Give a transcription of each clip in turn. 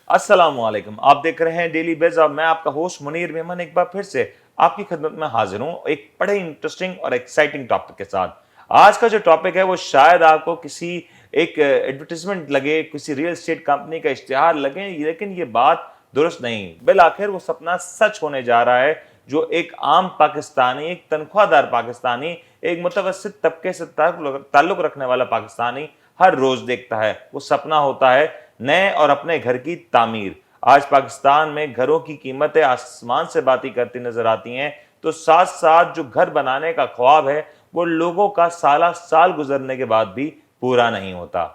السلام علیکم، آپ دیکھ رہے ہیں ڈیلی بیز اور میں آپ کا ہوسٹ منیر میمن ایک بار پھر سے آپ کی خدمت میں حاضر ہوں ایک بڑے انٹرسٹنگ اور ایکسائٹنگ ٹاپک کے ساتھ۔ آج کا جو ٹاپک ہے وہ شاید آپ کو کسی ایک ایڈورٹیزمنٹ لگے، کسی ریل اسٹیٹ کمپنی کا اشتہار لگے، لیکن یہ بات درست نہیں۔ بالآخر وہ سپنا سچ ہونے جا رہا ہے جو ایک عام پاکستانی، ایک تنخواہ دار پاکستانی، ایک متوسط طبقے سے تعلق رکھنے والا پاکستانی ہر روز دیکھتا ہے۔ وہ سپنا ہوتا ہے نئے اور اپنے گھر کی تعمیر۔ آج پاکستان میں گھروں کی قیمتیں آسمان سے باتی کرتی نظر آتی ہیں، تو ساتھ ساتھ جو گھر بنانے کا خواب ہے وہ لوگوں کا سالہ سال گزرنے کے بعد بھی پورا نہیں ہوتا۔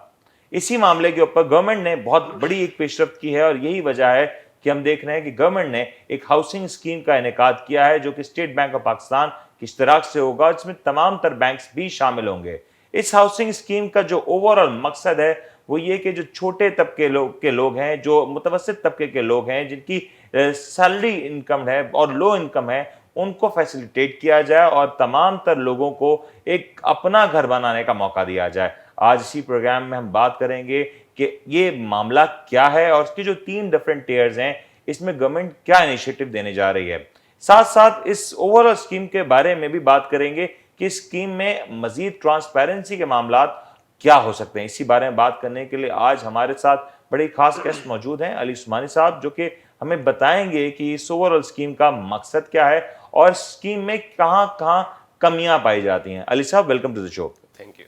اسی معاملے کے اوپر گورنمنٹ نے بہت بڑی ایک پیش رفت کی ہے، اور یہی وجہ ہے کہ ہم دیکھ رہے ہیں کہ گورنمنٹ نے ایک ہاؤسنگ اسکیم کا انعقاد کیا ہے جو کہ اسٹیٹ بینک آف پاکستان کے اشتراک سے ہوگا، جس میں تمام تر بینکس بھی شامل ہوں گے۔ اس ہاؤسنگ اسکیم کا جو اوور آل مقصد ہے وہ یہ کہ جو چھوٹے طبقے کے لوگ ہیں، جو متوسط طبقے کے لوگ ہیں، جن کی سیلری انکم ہے اور لو انکم ہے، ان کو فیسیلیٹیٹ کیا جائے اور تمام تر لوگوں کو ایک اپنا گھر بنانے کا موقع دیا جائے۔ آج اسی پروگرام میں ہم بات کریں گے کہ یہ معاملہ کیا ہے اور اس کی جو 3 ڈیفرنٹ ٹیئرز ہیں، اس میں گورنمنٹ کیا انیشیٹو دینے جا رہی ہے۔ ساتھ ساتھ اس اوور آل اسکیم کے بارے میں بھی بات کریں گے کہ اس اسکیم میں مزید ٹرانسپیرنسی کے معاملات کیا ہو سکتے ہیں۔ اسی بارے میں بات کرنے کے لیے آج ہمارے ساتھ بڑے خاص گیسٹ موجود ہیں، علی عثمانی صاحب، جو کہ ہمیں بتائیں گے کہ اس اوور آل اسکیم کا مقصد کیا ہے اور اسکیم میں کہاں کہاں کمیاں پائی جاتی ہیں۔ Ali Sahab, welcome to the show. Thank you.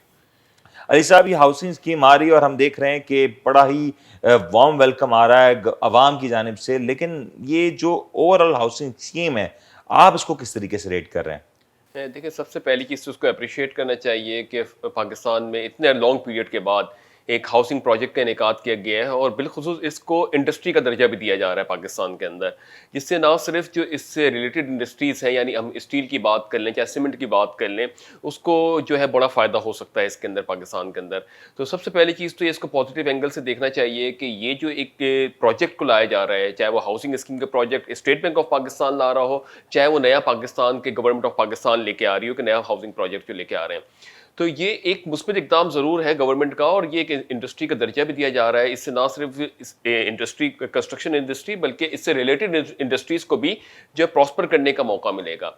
Ali Sahab, یہ ہاؤسنگ اسکیم آ رہی ہے اور ہم دیکھ رہے ہیں کہ بڑا ہی وارم ویلکم آ رہا ہے عوام کی جانب سے، لیکن یہ جو اوور آل ہاؤسنگ اسکیم ہے، آپ اس کو کس طریقے سے ریٹ کر رہے ہیں؟ دیکھیں، سب سے پہلی چیز تو اس کو اپریشیٹ کرنا چاہیے کہ پاکستان میں اتنے لانگ پیریڈ کے بعد ایک ہاؤسنگ پروجیکٹ کا انعقاد کیا گیا ہے، اور بالخصوص اس کو انڈسٹری کا درجہ بھی دیا جا رہا ہے پاکستان کے اندر، جس سے نہ صرف جو اس سے ریلیٹڈ انڈسٹریز ہیں، یعنی ہم اسٹیل کی بات کر لیں چاہے سیمنٹ کی بات کر لیں، اس کو جو ہے بڑا فائدہ ہو سکتا ہے اس کے اندر پاکستان کے اندر۔ تو سب سے پہلی چیز تو اس کو پازیٹیو اینگل سے دیکھنا چاہیے کہ یہ جو ایک پروجیکٹ کو لایا جا رہا ہے، چاہے وہ ہاؤسنگ اسکیم کا project State Bank of Pakistan لا رہا ہو، چاہے وہ نیا پاکستان کے گورنمنٹ آف پاکستان لے کے آ رہی ہو کہ نیا ہاؤسنگ پروجیکٹ جو لے کے آ رہے ہیں، تو یہ ایک مثبت اقدام ضرور ہے گورنمنٹ کا، اور یہ ایک انڈسٹری کا درجہ بھی دیا جا رہا ہے۔ اس سے نہ صرف انڈسٹری، کنسٹرکشن انڈسٹری، بلکہ اس سے ریلیٹڈ انڈسٹریز کو بھی جو پراسپر کرنے کا موقع ملے گا۔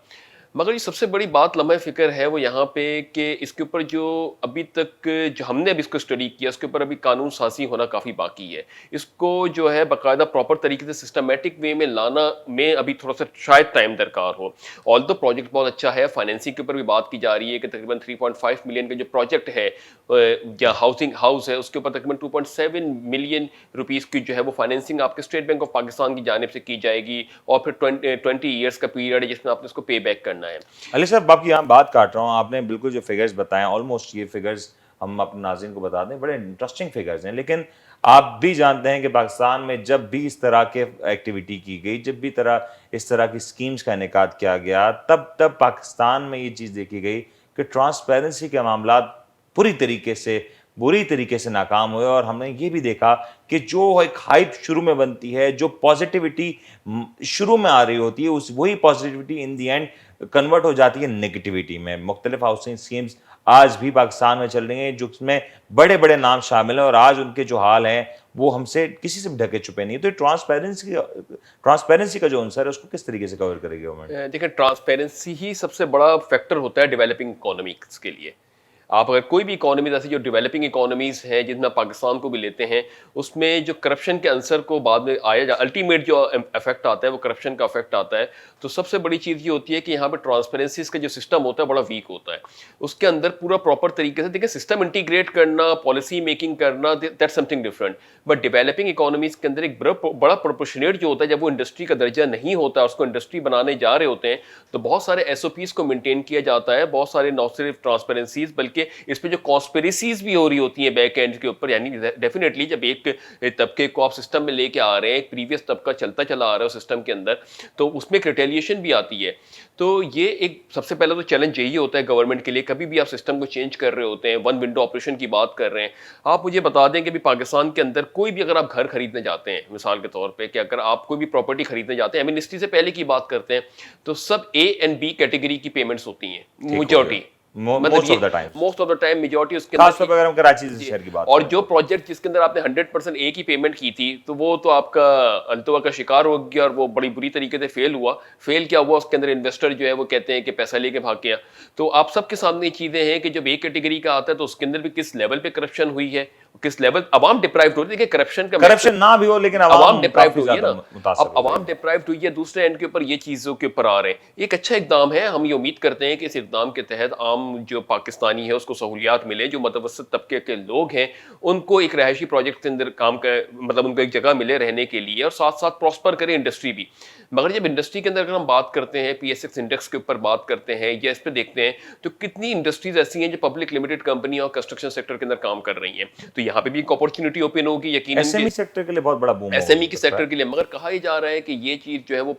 مگر یہ سب سے بڑی بات لمحہ فکر ہے وہ یہاں پہ کہ اس کے اوپر جو ابھی تک جو ہم نے ابھی اس کو اسٹڈی کیا، اس کے اوپر ابھی قانون سازی ہونا کافی باقی ہے۔ اس کو جو ہے باقاعدہ پراپر طریقے سے سسٹمیٹک وے میں لانا میں ابھی تھوڑا سا شاید ٹائم درکار ہو۔ آلدو پروجیکٹ بہت اچھا ہے، فائنینسنگ کے اوپر بھی بات کی جا رہی ہے کہ تقریباً 3.5 ملین کا جو پروجیکٹ ہے یا ہاؤسنگ ہاؤس ہے، اس کے اوپر تقریباً 2.7 ملین روپیز کی جو ہے وہ فائنینسنگ آپ کے اسٹیٹ بینک آف پاکستان کی جانب سے کی جائے گی، اور پھر 20 ایئرس کا پیریڈ ہے جس میں آپ نے اس کو پے بیک کرنا ہے۔ علی صاحب، آپ کی یہاں بات کاٹ رہا ہوں، آپ نے بالکل جو فگرز بتائے آلموسٹ یہ فگرز ہم اپنے ناظرین کو بتا دیں بڑے انٹرسٹنگ فگرز ہیں، لیکن آپ بھی جانتے ہیں کہ پاکستان میں جب بھی اس طرح کے ایکٹیویٹی کی گئی، جب بھی اس طرح کی اسکیمز کا انعقاد کیا گیا، تب پاکستان میں یہ چیز دیکھی گئی کہ ٹرانسپیرنسی کے معاملات بری طریقے سے ناکام ہوئے، اور ہم نے یہ بھی دیکھا کہ جو ایک ہائپ شروع میں بنتی ہے، جو پازیٹیوٹی شروع میں آ رہی ہوتی ہے، وہی positivity in the end convert ہو جاتی ہے نگیٹیوٹی میں۔ مختلف ہاؤسنگ اسکیمز آج بھی پاکستان میں چل رہی ہیں جس میں بڑے بڑے نام شامل ہیں، اور آج ان کے جو حال ہیں وہ ہم سے کسی سے ڈھکے چھپے نہیں۔ تو ٹرانسپیرنسی کا جو عنصر ہے اس کو کس طریقے سے کور کرے گی گورنمنٹ؟ دیکھیں، ٹرانسپیرنسی ہی سب سے بڑا فیکٹر ہوتا ہے ڈیولپنگ اکانومیز کے لیے۔ آپ اگر کوئی بھی اکانومیز ایسی جو ڈیولپنگ اکانومیز ہیں، جن میں پاکستان کو بھی لیتے ہیں، اس میں جو کرپشن کے عنصر کو بعد میں الٹیمیٹ جو افیکٹ آتا ہے وہ کرپشن کا افیکٹ آتا ہے۔ تو سب سے بڑی چیز یہ ہوتی ہے کہ یہاں پہ ٹرانسپیرنسیز کا جو سسٹم ہوتا ہے بڑا ویک ہوتا ہے۔ اس کے اندر پورا پراپر طریقے سے دیکھیں سسٹم انٹیگریٹ کرنا، پالیسی میکنگ کرنا، that some thing different. But developing economies کے اندر ایک بڑا پروپورشنیٹ جو ہوتا ہے، جب وہ انڈسٹری کا درجہ نہیں ہوتا، اس کو انڈسٹری بنانے جا رہے ہوتے ہیں، تو بہت سارے ایس او پیز کو مینٹین کیا جاتا ہے، بہت سارے نہ صرف ٹرانسپیرنسیز بلکہ اس پہ جو کانسپریسیز بھی ہو رہی ہوتی ہیں بیک اینڈ کے اوپر۔ یعنی ڈیفینیٹلی جب ایک طبقے کو آپ سسٹم میں لے کے آ رہے ہیں، ایک پریویس طبقہ چلتا چلا آ رہا ہے سسٹم کے اندر، تو اس میں ایک ریٹیلیشن بھی آتی ہے۔ تو یہ ایک سب سے پہلا تو چیلنج یہی ہوتا ہے گورنمنٹ کے لیے، کبھی بھی آپ سسٹم کو چینج کر رہے ہوتے ہیں، ون ونڈو آپریشن کی بات کر رہے ہیں۔ آپ مجھے بتا دیں کہ بھی پاکستان کے اندر کوئی بھی اگر آپ گھر خریدنے جاتے ہیں، مثال کے طور پہ کہ اگر آپ کوئی بھی پراپرٹی خریدنے جاتے ہیں، ایمنسٹی سے پہلے کی بات کرتے ہیں، تو سب اے اینڈ بی کیٹیگری کی پیمنٹس ہوتی ہیں majority. Most of the time, most of the time majority اس کے خاص طور پہ اگر ہم کراچی شہر کی بات اور جو پروجیکٹ جس کے اندر آپ نے 100% ایک ہی پیمنٹ کی تھی تو وہ تو آپ کا التوا کا شکار ہو گیا اور وہ بڑی بری طریقے سے فیل کیا ہوا. اس کے اندر انویسٹر جو ہے وہ کہتے ہیں کہ پیسہ لے کے بھاگ گیا. تو آپ سب کے سامنے چیزیں ہیں کہ جب ایک کیٹیگری کا آتا ہے تو اس کے اندر بھی کس لیول پہ کرپشن ہوئی ہے, کس لیول عوام ڈپرائیوڈ ہوئی ہے. دیکھیں کرپشن نہ بھی ہو لیکن عوام ڈپرائیوڈ ہوئی ہے زیادہ نا, متاثر اب عوام ڈپرائیوڈ ہوئی ہے. دوسرے اینڈ کے اوپر یہ چیزوں کے اوپر آ رہے ہیں. ایک اچھا اقدام ہے, ہم یہ امید کرتے ہیں کہ اس اقدام کے تحت عام جو پاکستانی ہے اس کو سہولیات ملے, جو متوسط طبقے کے لوگ ہیں ان کو ایک رہائشی پروجیکٹ کے اندر کام کا مطلب ان کو ایک جگہ ملے رہنے کے لیے, اور ساتھ ساتھ پراسپر کرے انڈسٹری بھی. مگر جب انڈسٹری کے اندر اگر ہم بات کرتے ہیں, پی ایس ایکس انڈیکس کے اوپر بات کرتے ہیں یا اس پہ دیکھتے ہیں تو کتنی انڈسٹریز ایسی ہیں جو پبلک لمیٹڈ کمپنی اور کنسٹرکشن سیکٹر کے اندر کام کر رہی ہیں. تو یہاں پہ بھی ایک اپرچونٹی اوپن ہوگی یقیناً ایس ایم ای سیکٹر کے لیے بہت بڑا بوم ایس ایم ای کے سیکٹر کے لیے. مگر کہا یہ جا رہا ہے کہ یہ چیز جو ہے وہ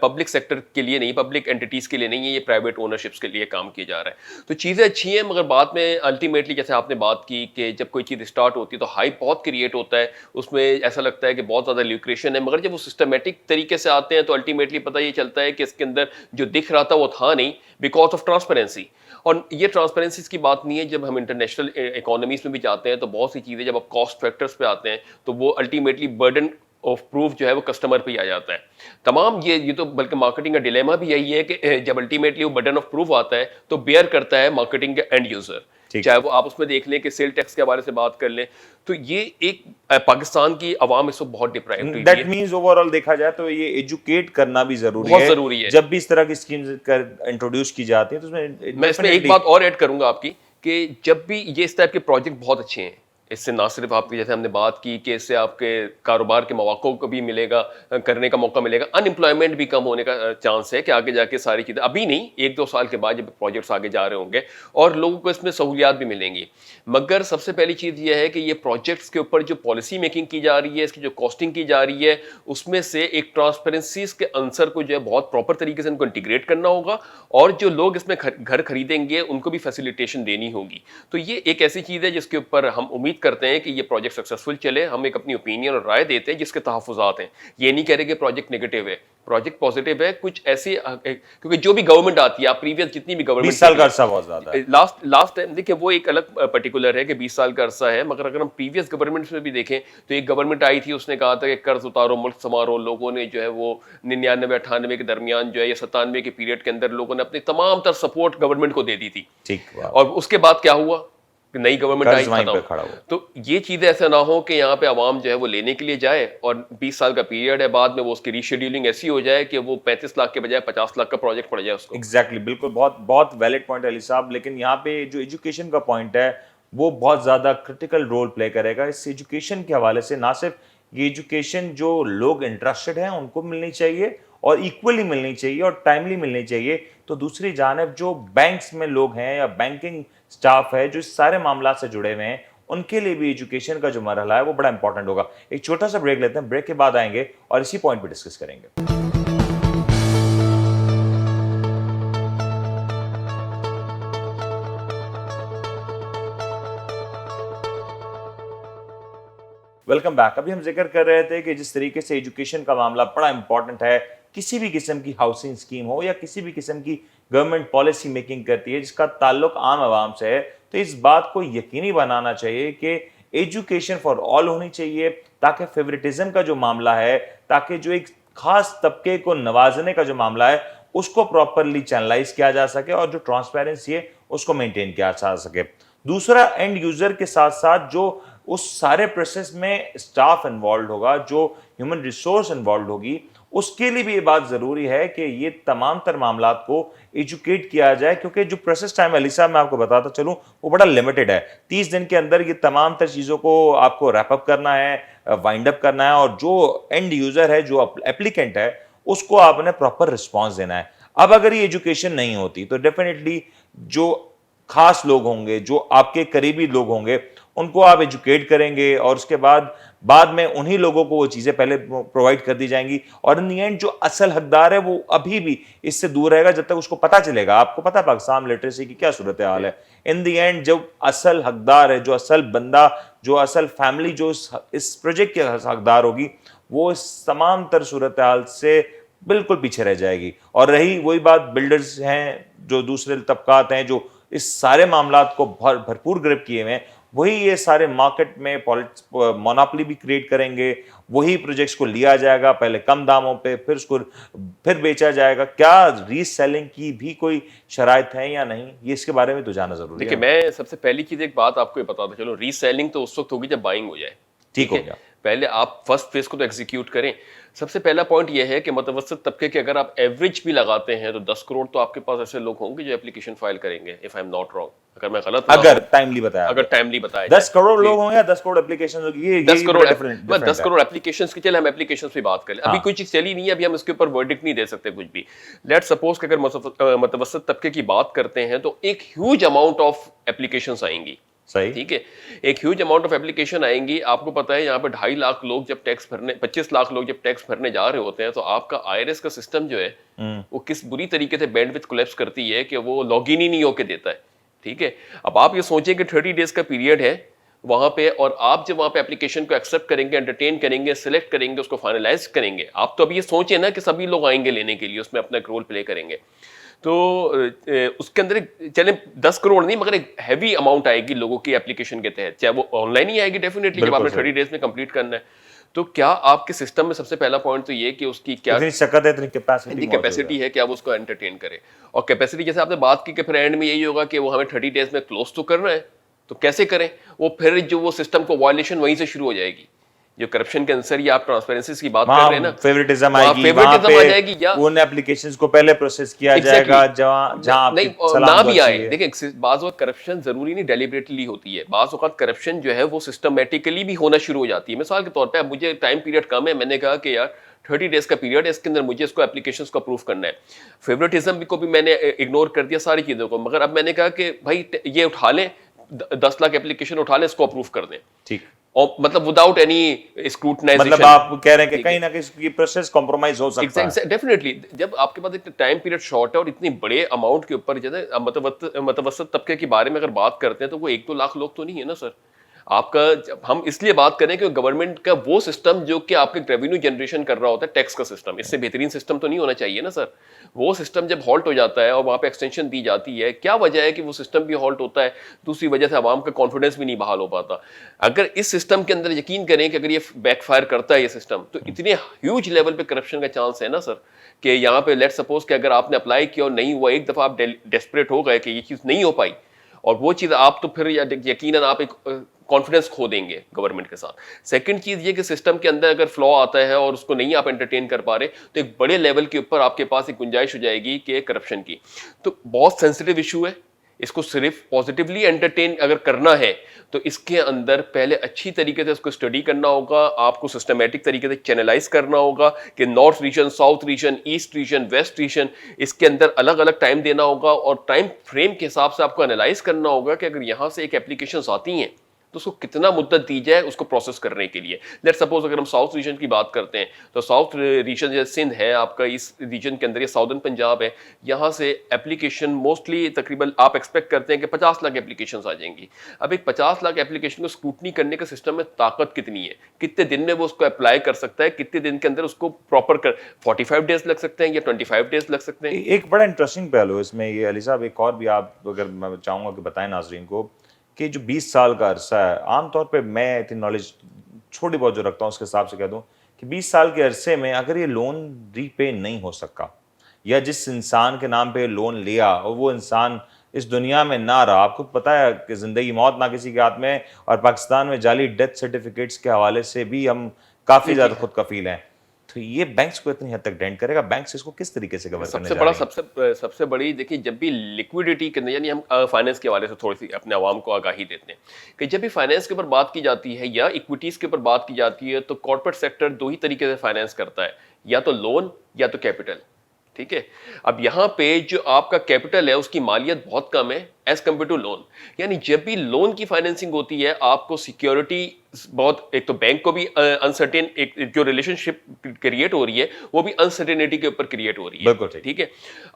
پبلک سیکٹر کے لیے نہیں, پبلک اینٹیز کے لیے نہیں ہے, یہ پرائیویٹ اونرشپس کے لیے کام کیا جا رہا ہے. تو چیزیں اچھی ہیں مگر بعد میں الٹیمیٹلی جیسے آپ نے بات کی کہ جب کوئی چیز اسٹارٹ ہوتی ہے تو ہائپ بہت کریٹ ہوتا ہے, اس میں ایسا لگتا ہے کہ بہت زیادہ لیوکریشن ہے. مگر جب وہ سسٹمیٹک طریقے سے آتے ہیں تو الٹیمیٹلی پتہ یہ چلتا ہے کہ اس کے اندر جو دکھ رہا تھا وہ تھا نہیں, بیکاز آف ٹرانسپیرنسی. اور یہ ٹرانسپیرنسی کی بات نہیں ہے, جب ہم انٹرنیشنل اکانومیز میں بھی جاتے ہیں تو بہت سی چیزیں جب آپ کاسٹ فیکٹرز پہ آتے ہیں تو وہ الٹیمیٹلی برڈن آف پروف جو ہے وہ کسٹمر پہ ہی آ جاتا ہے. تمام یہ تو بلکہ مارکیٹنگ کا ڈیلیما بھی یہی ہے کہ جب الٹیمیٹلی وہ برڈن آف پروف آتا ہے تو بیئر کرتا ہے مارکیٹنگ کا اینڈ یوزر, چاہے وہ آپ اس میں دیکھ لیں کہ سیل ٹیکس کے حوالے سے بات کر لیں. تو یہ ایک پاکستان کی عوام اس وقت بہت ڈپرائیوڈ ہوئی ہے. دیٹ مینز اوور آل دیکھا جائے تو یہ ایجوکیٹ کرنا بھی بہت ضروری ہے. جب بھی اس طرح کی اسکیمز انٹروڈیوس کی جاتی ہیں تو میں اس میں ایک بات اور ایڈ کروں گا آپ کی کہ جب بھی یہ اس ٹائپ کے پروجیکٹ بہت اچھے ہیں, اس سے نہ صرف آپ کی جیسے ہم نے بات کی کہ اس سے آپ کے کاروبار کے مواقع کو بھی ملے گا, کرنے کا موقع ملے گا, ان امپلائمنٹ بھی کم ہونے کا چانس ہے کہ آگے جا کے ساری چیزیں, ابھی نہیں 1-2 سال کے بعد جب پروجیکٹس آگے جا رہے ہوں گے اور لوگوں کو اس میں سہولیات بھی ملیں گی. مگر سب سے پہلی چیز یہ ہے کہ یہ پروجیکٹس کے اوپر جو پالیسی میکنگ کی جا رہی ہے, اس کی جو کاسٹنگ کی جا رہی ہے, اس میں سے ایک ٹرانسپیرنسیز کے عنصر کو جو ہے بہت پراپر طریقے سے ان کو انٹیگریٹ کرنا ہوگا, اور جو لوگ اس میں گھر خریدیں گے ان کو بھی فیسیلیٹیشن دینی ہوگی. تو یہ ایک ایسی چیز ہے جس کے اوپر ہم امید کرتے ہیں کہ یہ پروجیکٹ سکسیسفل چلے. ہم ایک اپنی اوپینین اور رائے دیتے ہیں جس کے تحفظات ہیں. یہ نہیں کہہ رہے کہ پروجیکٹ نیگیٹو ہے, پروجیکٹ پازیٹیو ہے. کچھ ایسی کیونکہ جو بھی گورنمنٹ آتی ہے, آپ پریویس جتنی بھی گورنمنٹ 20 سال کا عرصہ بہت زیادہ ہے. لاسٹ ٹائم دیکھیں وہ ایک الگ پرٹیکولر ہے کہ 20 سال کا عرصہ ہے. مگر اگر ہم پریویس گورنمنٹ میں بھی دیکھیں تو ایک گورنمنٹ آئی تھی, اس نے کہا تھا کہ قرض اتارو ملک سنوارو. لوگوں نے جو ہے وہ 99-98 کے درمیان جو ہے یا 97 کے پیریڈ کے اندر لوگوں نے اپنی تمام تر سپورٹ گورنمنٹ کو دے دی تھی. اور اس کے بعد کیا ہوا, نئی گورنمنٹ آئی ختم. تو یہ چیزیں ایسا نہ ہو کہ یہاں پہ عوام جو ہے وہ لینے کے لیے جائے اور 20 سال کا پیریڈ ہے, بعد میں وہ اس کی ریشیڈیولنگ ایسی ہو جائے کہ وہ 35 لاکھ کے بجائے 50 لاکھ کا پروجیکٹ پڑ جائے اس کو. ایگزیکٹلی, بالکل بہت ویلڈ پوائنٹ علی صاحب. لیکن یہاں پہ جو ایجوکیشن کا پوائنٹ ہے وہ بہت زیادہ کرٹیکل رول پلے کرے گا. اس ایجوکیشن کے حوالے سے نہ صرف یہ ایجوکیشن جو لوگ انٹرسٹڈ ہیں ان کو ملنی چاہیے اور ایکولی ملنی چاہیے اور ٹائملی ملنی چاہیے, تو دوسری جانب جو بینکس میں لوگ ہیں یا بینکنگ سٹاف ہے جو اس سارے معاملات سے جڑے ہوئے ہیں ان کے لیے بھی ایجوکیشن کا جو مرحلہ ہے وہ بڑا امپورٹنٹ ہوگا. ایک چھوٹا سا بریک لیتے ہیں, بریک کے بعد آئیں گے اور اسی پوائنٹ پہ ڈسکس کریں گے. Welcome back. ابھی ہم ذکر کر رہے تھے کہ جس طریقے سے ایجوکیشن کا معاملہ بڑا امپورٹنٹ ہے, کسی بھی قسم کی ہاؤسنگ اسکیم ہو یا کسی بھی قسم کی گورنمنٹ پالیسی میکنگ کرتی ہے جس کا تعلق عام عوام سے ہے, تو اس بات کو یقینی بنانا چاہیے کہ ایجوکیشن فار آل ہونی چاہیے, تاکہ فیوریٹزم کا جو معاملہ ہے, تاکہ جو ایک خاص طبقے کو نوازنے کا جو معاملہ ہے اس کو پراپرلی چینلائز کیا جا سکے اور جو ٹرانسپیرنسی ہے اس کو مینٹین کیا جا سکے. دوسرا, اینڈ یوزر کے ساتھ ساتھ جو اس سارے پروسیس میں اسٹاف انوالوڈ ہوگا, جو ہیومن ریسورس انوالوڈ ہوگی, اس کے لیے بھی یہ بات ضروری ہے کہ یہ تمام تر معاملات کو ایجوکیٹ کیا جائے, کیونکہ جو پروسیس ٹائم علی صاحب میں آپ کو بتاتا چلوں وہ بڑا لمیٹڈ ہے. 30 دن کے اندر یہ تمام تر چیزوں کو آپ کو ریپ اپ کرنا ہے, وائنڈ اپ کرنا ہے, اور جو اینڈ یوزر ہے, جو اپلیکنٹ ہے, اس کو آپ نے پراپر رسپانس دینا ہے. اب اگر یہ ایجوکیشن نہیں ہوتی تو ڈیفینیٹلی جو خاص لوگ ہوں گے, جو آپ کے قریبی لوگ ہوں گے, ان کو آپ ایجوکیٹ کریں گے اور اس کے بعد میں انہی لوگوں کو وہ چیزیں پہلے پرووائڈ کر دی جائیں گی, اور ان دی اینڈ جو اصل حقدار ہے وہ ابھی بھی اس سے دور رہے گا جب تک اس کو پتہ چلے گا. آپ کو پتہ ہے پاکستان لٹریسی کی کیا صورتحال ہے. ان دی اینڈ جو اصل حقدار ہے, جو اصل بندہ, جو اصل فیملی جو اس پروجیکٹ کے حقدار ہوگی, وہ اس تمام تر صورتحال سے بالکل پیچھے رہ جائے گی. اور رہی وہی بات بلڈرز ہیں, جو دوسرے طبقات ہیں, جو اس سارے معاملات کو بھرپور گرپ کیے ہوئے ہیں، وہی یہ سارے مارکیٹ میں مونوپلی بھی کریٹ کریں گے، وہی پروجیکٹس کو لیا جائے گا پہلے کم داموں پہ، پھر اس کو پھر بیچا جائے گا. کیا ری سیلنگ کی بھی کوئی شرائط ہے یا نہیں، یہ اس کے بارے میں تو جاننا ضروری ہے. دیکھیے میں سب سے پہلی چیز ایک بات آپ کو یہ بتاتا چلو، ری سیلنگ تو اس وقت ہوگی جب بائنگ ہو جائے. ٹھیک ہو گیا. پہلے آپ فرسٹ فیز کو تو ایگزیکیوٹ کریں. سب سے پہلا پوائنٹ یہ ہے کہ متوسط طبقے کے اگر آپ ایوریج بھی لگاتے ہیں تو 10 کروڑ تو آپ کے پاس ایسے لوگ ہوں گے جو اپلیکیشن فائل کریں گے. If I am not wrong, اگر میں غلط اگر ٹائملی بتایا، اگر ٹائملی بتایا 10 کروڑ لوگ ہوں یا 10 کروڑ اپلیکیشن ہوگی، یہ 10 کروڑ اپلیکیشنز کی، چلے ہم اپلیکیشنز پہ بات کریں. ابھی کوئی چیز چلی نہیں ہے، ابھی ہم اس کے اوپر ورڈکٹ نہیں دے سکتے کچھ بھی. لیٹ سپوز کہ اگر متوسط طبقے کی بات کرتے ہیں تو ایک ہیوج اماؤنٹ آف اپلیکیشنز آئیں گی. صحیح، ٹھیک ہے، ایک ہیوج اماؤنٹ آف اپلیکیشن آئیں گی. آپ کو پتا ہے یہاں پہ 2.5 لاکھ لوگ جب ٹیکس بھرنے، 25 لاکھ لوگ جب ٹیکس بھرنے جا رہے ہوتے ہیں تو آپ کا IRS کا سسٹم جو ہے وہ کس بری طریقے سے بینڈ وتھ کولیپس کرتی ہے کہ وہ لاگ ان ہی نہیں ہو کے دیتا ہے. ٹھیک ہے، اب آپ یہ سوچیں کہ 30 ڈیز کا پیریڈ ہے وہاں پہ، اور آپ جب وہاں پہ اپلیکیشن کو ایکسیپٹ کریں گے، انٹرٹین کریں گے، سلیکٹ کریں گے، اس کو فائنلائز کریں گے. آپ تو اب یہ سوچیں نا کہ سبھی لوگ آئیں گے لینے کے لیے، اس میں اپنا ایک رول پلے کریں گے. تو اس کے اندر چلیں 10 کروڑ نہیں مگر ایک ہیوی اماؤنٹ آئے گی لوگوں کی اپلیکیشن کے تحت، چاہے وہ آن لائن ہی آئے گی ڈیفینیٹلی جب آپ نے 30 ڈیز میں کمپلیٹ کرنا ہے. تو کیا آپ کے سسٹم میں سب سے پہلا پوائنٹ تو یہ کہ اس کی کیا کیپیسٹی ہے کہ آپ اس کو انٹرٹین کریں. اور کیپیسٹی جیسے آپ نے بات کی کہ پھر اینڈ میں یہی ہوگا کہ وہ ہمیں 30 ڈیز میں کلوز تو کرنا ہے، تو کیسے کریں؟ وہ پھر جو وہ سسٹم کو وائلیشن وہیں سے شروع ہو جائے گی. جو کرپشن کے عنصر یا آپ ٹرانسپیرنسی کی بات کر رہے ہیں نا، فیوریٹزم آئے گی، وہاں پہ ان اپلیکیشنز کو پہلے پروسیس کیا جائے گا جہاں آپ کی نہ بھی آئے. دیکھیں بعض وقت کرپشن ضروری نہیں ڈیلیبریٹلی ہوتی ہے، بعض اوقات کرپشن جو ہے وہ سسٹمیٹکلی بھی ہونا شروع ہو جاتی ہے. مثال کے طور پہ اب مجھے ٹائم پیریڈ کم ہے، میں نے کہا کہ یار 30 ڈیز کا پیریڈ ہے، اس کے اندر مجھے اس کو اپلیکیشنز کو اپروو کرنا ہے. فیوریٹزم کو بھی میں نے اگنور کر دیا ساری چیزوں کو، مگر اب میں نے کہا کہ بھائی یہ اٹھا لیں 10 لاکھ اپلیکیشن اٹھا لیں، اس کو اپروو کر دیں. ٹھیک، مطلب وداؤٹ اینی اسکروٹنائزیشن. مطلب آپ کہہ رہے ہیں کہ کہیں نہ کہیں یہ پروسیس کمپرومائز ہو سکتا ہے. ڈیفینیٹلی جب آپ کے پاس ایک ٹائم پیریڈ شارٹ ہے اور اتنی بڑے اماؤنٹ کے اوپر جو ہے متوسط طبقے کے بارے میں اگر بات کرتے ہیں تو وہ 1-2 لاکھ لوگ تو نہیں ہے نا سر. آپ کا ہم اس لیے بات کریں کہ گورنمنٹ کا وہ سسٹم جو کہ آپ کے ریونیو جنریشن کر رہا ہوتا ہے ٹیکس کا سسٹم، اس سے بہترین سسٹم تو نہیں ہونا چاہیے نا سر. وہ سسٹم جب ہالٹ ہو جاتا ہے اور وہاں پہ ایکسٹینشن دی جاتی ہے، کیا وجہ ہے کہ وہ سسٹم بھی ہالٹ ہوتا ہے؟ دوسری وجہ سے عوام کا کانفیڈنس بھی نہیں بحال ہو پاتا. اگر اس سسٹم کے اندر یقین کریں کہ اگر یہ بیک فائر کرتا ہے یہ سسٹم، تو اتنے ہیوج لیول پہ کرپشن کا چانس ہے نا سر کہ یہاں پہ لیٹ سپوز کہ اگر آپ نے اپلائی کیا اور نہیں ہوا، ایک دفعہ آپ ڈیسپریٹ ہو گئے کہ یہ چیز نہیں ہو پائی، اور وہ چیز آپ تو پھر یقیناً آپ ایک کانفیڈنس کھو دیں گے گورنمنٹ کے ساتھ. سیکنڈ چیز یہ کہ سسٹم کے اندر اگر فلو آتا ہے اور اس کو نہیں آپ انٹرٹین کر پا رہے تو ایک بڑے لیول کے اوپر آپ کے پاس ایک گنجائش ہو جائے گی کہ کرپشن کی. تو بہت سینسٹیو ایشو ہے، اس کو صرف پازیٹیولی انٹرٹین اگر کرنا ہے تو اس کے اندر پہلے اچھی طریقے سے اس کو اسٹڈی کرنا ہوگا، آپ کو سسٹمیٹک طریقے سے چینلائز کرنا ہوگا کہ north region, south region, east region, west region, اس کے اندر الگ الگ ٹائم دینا ہوگا اور ٹائم فریم کے حساب سے آپ کو انالائز کرنا ہوگا کہ اگر یہاں سے ایک اپلیکیشنز آتی ہیں تو اس کو کتنا مدت دی جائے اس کو پروسیس کرنے کے لیے. لیٹ سپوز اگر ہم ساؤتھ ریجن کی بات کرتے ہیں تو ساؤتھ ریجن جیسے سندھ ہے آپ کا، اس ریجن کے اندر یہ ساؤدرن پنجاب ہے، یہاں سے اپلیکیشن موسٹلی تقریباً آپ ایکسپیکٹ کرتے ہیں کہ 50 لاکھ اپلیکیشنز آ جائیں گی. اب ایک 50 لاکھ اپلیکیشن کو اسکروٹنی کرنے کے سسٹم میں طاقت کتنی ہے؟ کتنے دن میں وہ اس کو اپلائی کر سکتا ہے؟ کتنے دن کے اندر اس کو پراپر 45 ڈیز لگ سکتے ہیں یا 25 ڈیز لگ سکتے ہیں؟ ایک بڑا انٹرسٹنگ پہلو اس میں یہ علی صاحب، ایک اور بھی آپ اگر میں چاہوں گا کہ بتائیں ناظرین کو کہ جو 20 سال کا عرصہ ہے، عام طور پہ میں اتنی نالج چھوٹی بہت جو رکھتا ہوں اس کے حساب سے کہہ دوں کہ 20 سال کے عرصے میں اگر یہ لون ری پے نہیں ہو سکا، یا جس انسان کے نام پہ لون لیا اور وہ انسان اس دنیا میں نہ رہا، آپ کو پتہ ہے کہ زندگی موت نہ کسی کے ہاتھ میں، اور پاکستان میں جعلی ڈیتھ سرٹیفکیٹس کے حوالے سے بھی ہم کافی زیادہ خود کفیل ہیں. تو یہ بینکس کو اتنی حد تک ڈینٹ کرے گا، بینکس اس کو کس طریقے سے کور کرنے جا رہے ہیں؟ سب سے بڑی دیکھیے، جب بھی لیکویڈیٹی کے یعنی ہم فائنینس کے حوالے سے تھوڑی سی اپنے عوام کو آگاہی دیتے ہیں کہ جب بھی فائنینس کے اوپر بات کی جاتی ہے یا اکویٹیز کے اوپر بات کی جاتی ہے تو کارپوریٹ سیکٹر 2 ہی طریقے سے فائنینس کرتا ہے، یا تو لون یا تو کیپٹل. ٹھیک ہے، اب یہاں پہ جو آپ کا کیپٹل ہے اس کی مالیت بہت کم ہے ایز کمپیئر ٹو لون. یعنی جب بھی لون کی فائنینسنگ ہوتی ہے آپ کو سیکیورٹی بہت، ایک تو بینک کو بھی انسرٹین، ایک جو ریلیشن شپ کریٹ ہو رہی ہے وہ بھی انسرٹینٹی کے اوپر کریٹ ہو رہی ہے. ٹھیک ہے،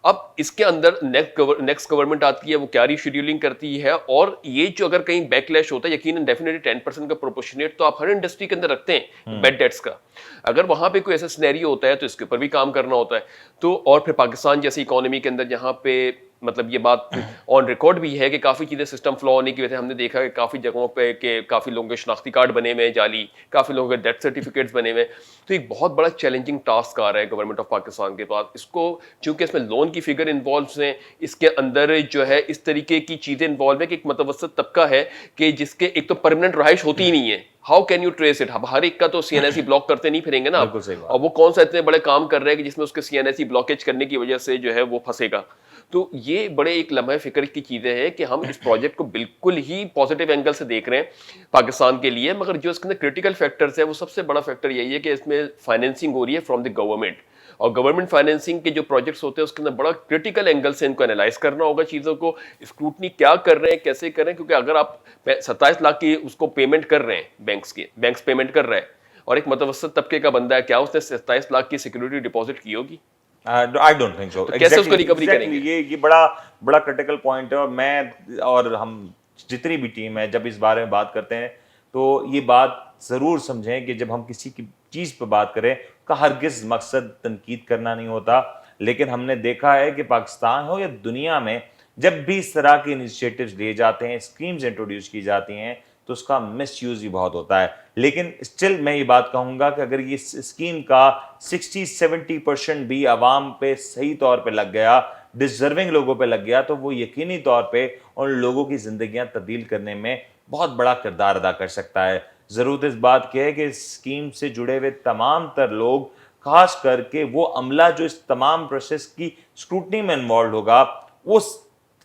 اب اس کے اندر نیکسٹ گورنمنٹ آتی ہے، وہ کیا ری شیڈیولنگ کرتی ہے، اور یہ جو اگر کہیں بیک لیش ہوتا ہے یقیناً ڈیفینیٹلی 10% کا پروپورشنیٹ تو آپ ہر انڈسٹری کے اندر رکھتے ہیں بیڈ ڈیٹس کا. اگر وہاں پہ کوئی ایسا سینیریو ہوتا ہے تو اس کے اوپر بھی کام کرنا ہوتا ہے. تو اور پھر پاکستان جیسی اکانومی کے اندر جہاں پہ مطلب یہ بات آن ریکارڈ بھی ہے کہ کافی چیزیں سسٹم فلو ہونے کی وجہ سے ہم نے دیکھا کہ کافی جگہوں پہ کہ کافی لوگوں کے شناختی کارڈ بنے ہوئے ہیں جعلی, کافی لوگوں کے ڈیتھ سرٹیفکیٹس بنے ہوئے ہیں. تو ایک بہت بڑا چیلنجنگ ٹاسک آ رہا ہے گورنمنٹ آف پاکستان کے پاس. اس کو چونکہ اس میں لون کی فگر انوالوز ہیں, اس کے اندر جو ہے اس طریقے کی چیزیں انوالو ہیں کہ ایک متوسط طبقہ ہے کہ جس کے ایک تو پرماننٹ رہائش ہوتی ہی نہیں ہے. How can you trace it? اب ہر ایک کا تو سی این ایس سی بلاک کرتے نہیں پھریں گے نا, اور وہ کون سا اتنے بڑے کام کر رہے ہیں کہ جس میں اس کے سی این ایس سی بلاکیج کرنے کی وجہ سے جو ہے وہ پھنسے گا. تو یہ بڑے ایک لمحہ فکر کی چیزیں ہیں کہ ہم اس پروجیکٹ کو بالکل ہی پازیٹیو اینگل سے دیکھ رہے ہیں پاکستان کے لیے, مگر جو اس کے اندر کرٹیکل فیکٹرز ہیں وہ سب سے بڑا فیکٹر یہی ہے کہ اس میں فائنینسنگ ہو رہی ہے فرام دی گورنمنٹ, اور گورنمنٹ فائنینسنگ کے جو پروجیکٹس ہوتے ہیں اس کے اندر بڑا کرٹیکل اینگل سے ان کو انالائز کرنا ہوگا چیزوں کو, اسکروٹنی کیا کر رہے ہیں, کیسے کر رہے ہیں. کیونکہ اگر آپ 27 لاکھ کی اس کو پیمنٹ کر رہے ہیں بینکس پیمنٹ کر رہے ہیں, اور ایک متوسط طبقے کا بندہ ہے, کیا اس نے 27 لاکھ کی سیکورٹی ڈپازٹ کی ہوگی؟ I don't think so. کیسے اس کو ریکوری کریں گے؟ یہ بڑا کرٹیکل پوائنٹ ہے, اور میں اور ہم جتنی بھی ٹیم ہے جب اس بارے میں بات کرتے ہیں تو یہ بات ضرور سمجھیں کہ جب ہم کسی کی چیز پہ بات کریں کا ہرگز مقصد تنقید کرنا نہیں ہوتا, لیکن ہم نے دیکھا ہے کہ پاکستان ہو یا دنیا میں جب بھی اس طرح کے انیشیٹوز لیے جاتے ہیں, اسکیمز انٹروڈیوس کی جاتی ہیں, تو اس کا مس یوز بھی بہت ہوتا ہے. لیکن اسٹل میں یہ بات کہوں گا کہ اگر یہ اسکیم کا 60-70% بھی عوام پہ صحیح طور پہ لگ گیا, ڈیزرونگ لوگوں پہ لگ گیا, تو وہ یقینی طور پہ ان لوگوں کی زندگیاں تبدیل کرنے میں بہت بڑا کردار ادا کر سکتا ہے. ضرورت اس بات کی ہے کہ اس اسکیم سے جڑے ہوئے تمام تر لوگ, خاص کر کے وہ عملہ جو اس تمام پروسیس کی اسکروٹنی میں انوالوڈ ہوگا, اس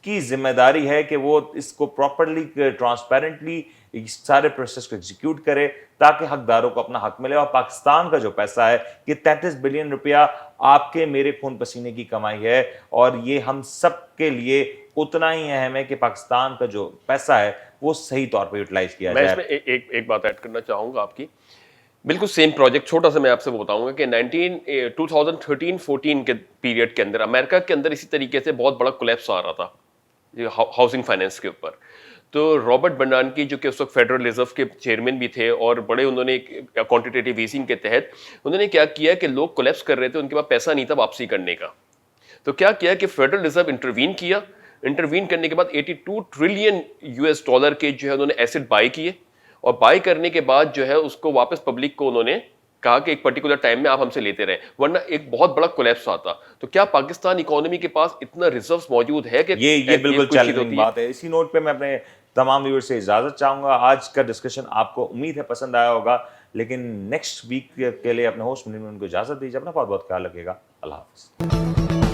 کی ذمہ داری ہے کہ وہ اس کو پراپرلی ٹرانسپیرنٹلی سارے پروسیس کو ایگزیکیوٹ کرے تاکہ حقداروں کو اپنا حق ملے. اور پاکستان کا جو پیسہ ہے یہ 33 بلین روپیہ آپ کے میرے خون پسینے کی کمائی ہے, اور یہ ہم سب کے لیے اتنا ہی اہم ہے کہ پاکستان کا جو پیسہ ہے وہ صحیح طور پہ یوٹیلائز کیا جائے. میں اس میں ایک بات ایڈ کرنا چاہوں گا آپ کی, بالکل سیم پروجیکٹ چھوٹا سا میں آپ سے وہ بتاؤں گا کہ 2013-14 کے پیریڈ کے اندر امریکہ کے اندر اسی طریقے سے بہت بڑا کولیپس آ رہا تھا ہاؤسنگ فائنینس کے اوپر. تو رابرٹ بنڈانکی جو کہ اس وقت فیڈرل ریزرو کے چیئرمین بھی تھے, اور بڑے انہوں نے کوانٹیٹیو ایزنگ کے تحت انہوں نے کیا کیا کہ لوگ کولیپس کر رہے تھے, ان کے پاس پیسہ نہیں تھا واپسی کرنے کا. تو کیا کیا کہ فیڈرل ریزرو انٹروین کیا, انٹروین کرنے کے بعد 82 ٹریلین US کے جو ہے انہوں نے ایسٹ بائی کیے, اور بائی کرنے کے بعد جو ہے اس کو واپس پبلک کو انہوں نے کہا کہ ایک پرٹیکولر ٹائم میں آپ ہم سے لیتے رہیں ورنہ ایک بہت بڑا کولیپس آتا. تو کیا پاکستان اکانومی کے پاس اتنا ریزروز موجود ہے کہ یہ بالکل چیلنجنگ بات ہے. اسی نوٹ پہ میں اپنے تمام ویور سے اجازت چاہوں گا. آج کا ڈسکشن آپ کو امید ہے پسند آیا ہوگا, لیکن نیکسٹ ویک کے لیے اپنے ہوسٹ منیر کو اجازت دیجیے. اپنا بہت بہت خیال رکھیے گا. اللہ حافظ.